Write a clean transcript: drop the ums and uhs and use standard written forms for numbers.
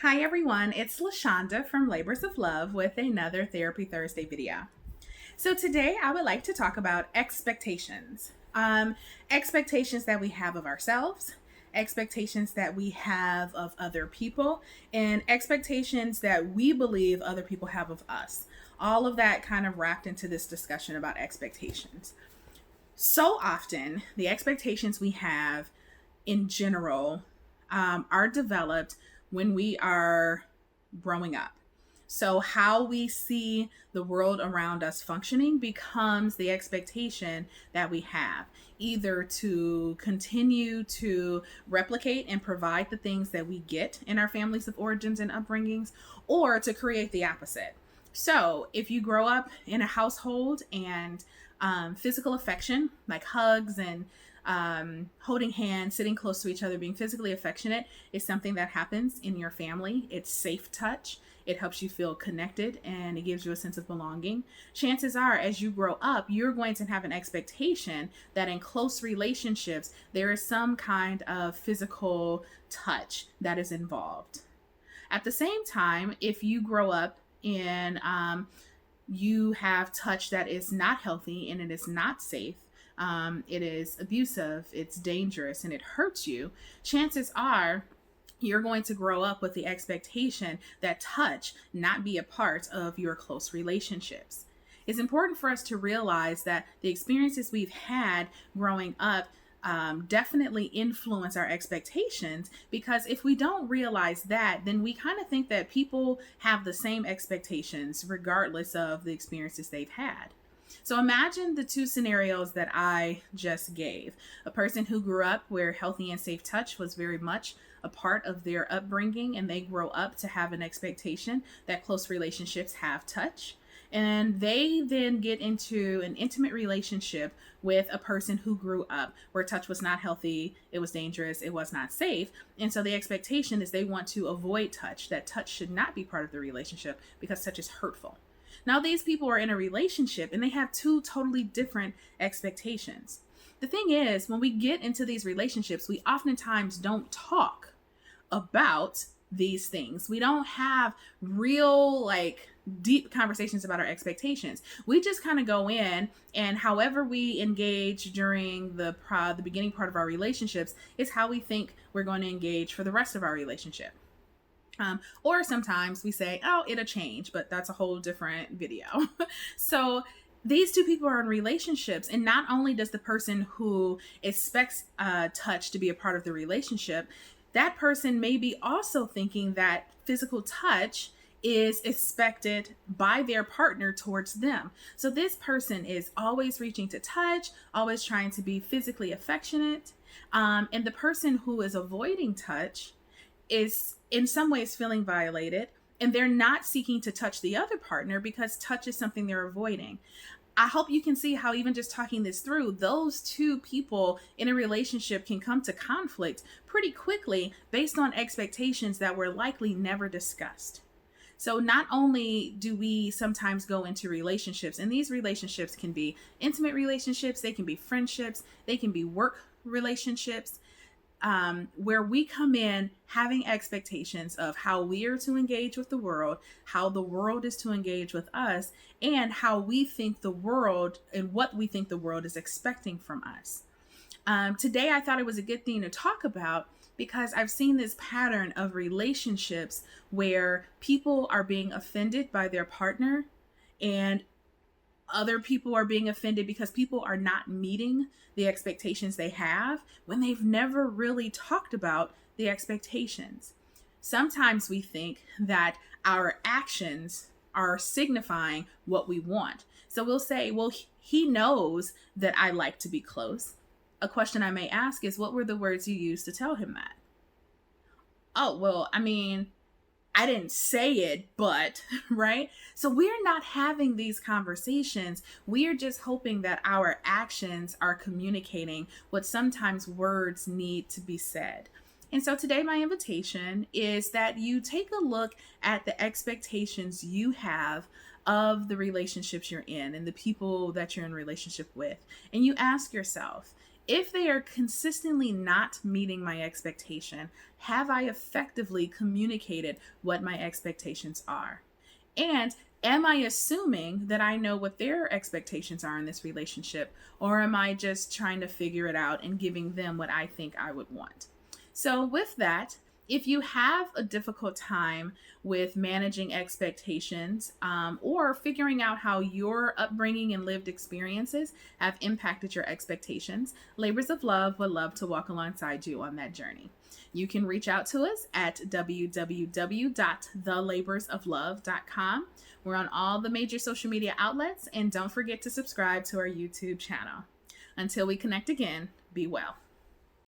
Hi everyone, it's LaShonda from Labors of Love with another Therapy Thursday video. So today I would like to talk about expectations. Expectations that we have of ourselves, expectations that we have of other people, and expectations that we believe other people have of us. All of that kind of wrapped into this discussion about expectations. So often, the expectations we have in general are developed when we are growing up. So, how we see the world around us functioning becomes the expectation that we have, either to continue to replicate and provide the things that we get in our families of origins and upbringings, or to create the opposite. So, if you grow up in a household and physical affection, like hugs and holding hands, sitting close to each other, being physically affectionate is something that happens in your family. It's safe touch. It helps you feel connected and it gives you a sense of belonging. Chances are, as you grow up, you're going to have an expectation that in close relationships, there is some kind of physical touch that is involved. At the same time, if you grow up in you have touch that is not healthy and it is not safe, it is abusive, it's dangerous, and it hurts you, chances are you're going to grow up with the expectation that touch not be a part of your close relationships. It's important for us to realize that the experiences we've had growing up definitely influence our expectations, because if we don't realize that, then we kind of think that people have the same expectations regardless of the experiences they've had. So imagine the two scenarios that I just gave. A person who grew up where healthy and safe touch was very much a part of their upbringing, and they grow up to have an expectation that close relationships have touch. And they then get into an intimate relationship with a person who grew up where touch was not healthy, it was dangerous, it was not safe. And so the expectation is they want to avoid touch, that touch should not be part of the relationship because touch is hurtful. Now, these people are in a relationship and they have two totally different expectations. The thing is, when we get into these relationships, we oftentimes don't talk about these things. We don't have real, deep conversations about our expectations. We just kind of go in, and however we engage during the beginning part of our relationships is how we think we're going to engage for the rest of our relationship. Or sometimes we say, oh, it'll change, but that's a whole different video. So these two people are in relationships, and not only does the person who expects touch to be a part of the relationship, that person may be also thinking that physical touch is expected by their partner towards them. So this person is always reaching to touch, always trying to be physically affectionate. And the person who is avoiding touch is in some ways feeling violated, and they're not seeking to touch the other partner because touch is something they're avoiding. I hope you can see how even just talking this through, those two people in a relationship can come to conflict pretty quickly based on expectations that were likely never discussed. So not only do we sometimes go into relationships, and these relationships can be intimate relationships, they can be friendships, they can be work relationships, where we come in having expectations of how we are to engage with the world, how the world is to engage with us, and how we think the world and what we think the world is expecting from us. Today, I thought it was a good thing to talk about because I've seen this pattern of relationships where people are being offended by their partner, and other people are being offended because people are not meeting the expectations they have when they've never really talked about the expectations. Sometimes we think that our actions are signifying what we want. So we'll say, well, he knows that I like to be close. A question I may ask is, what were the words you used to tell him that? Oh, well, I didn't say it, but, right? So we're not having these conversations. We are just hoping that our actions are communicating what sometimes words need to be said. And so today, my invitation is that you take a look at the expectations you have of the relationships you're in and the people that you're in relationship with. And you ask yourself, If they are consistently not meeting my expectation, have I effectively communicated what my expectations are? And am I assuming that I know what their expectations are in this relationship, or am I just trying to figure it out and giving them what I think I would want? So, with that, if you have a difficult time with managing expectations or figuring out how your upbringing and lived experiences have impacted your expectations, Labors of Love would love to walk alongside you on that journey. You can reach out to us at www.thelaborsoflove.com. We're on all the major social media outlets, and don't forget to subscribe to our YouTube channel. Until we connect again, be well.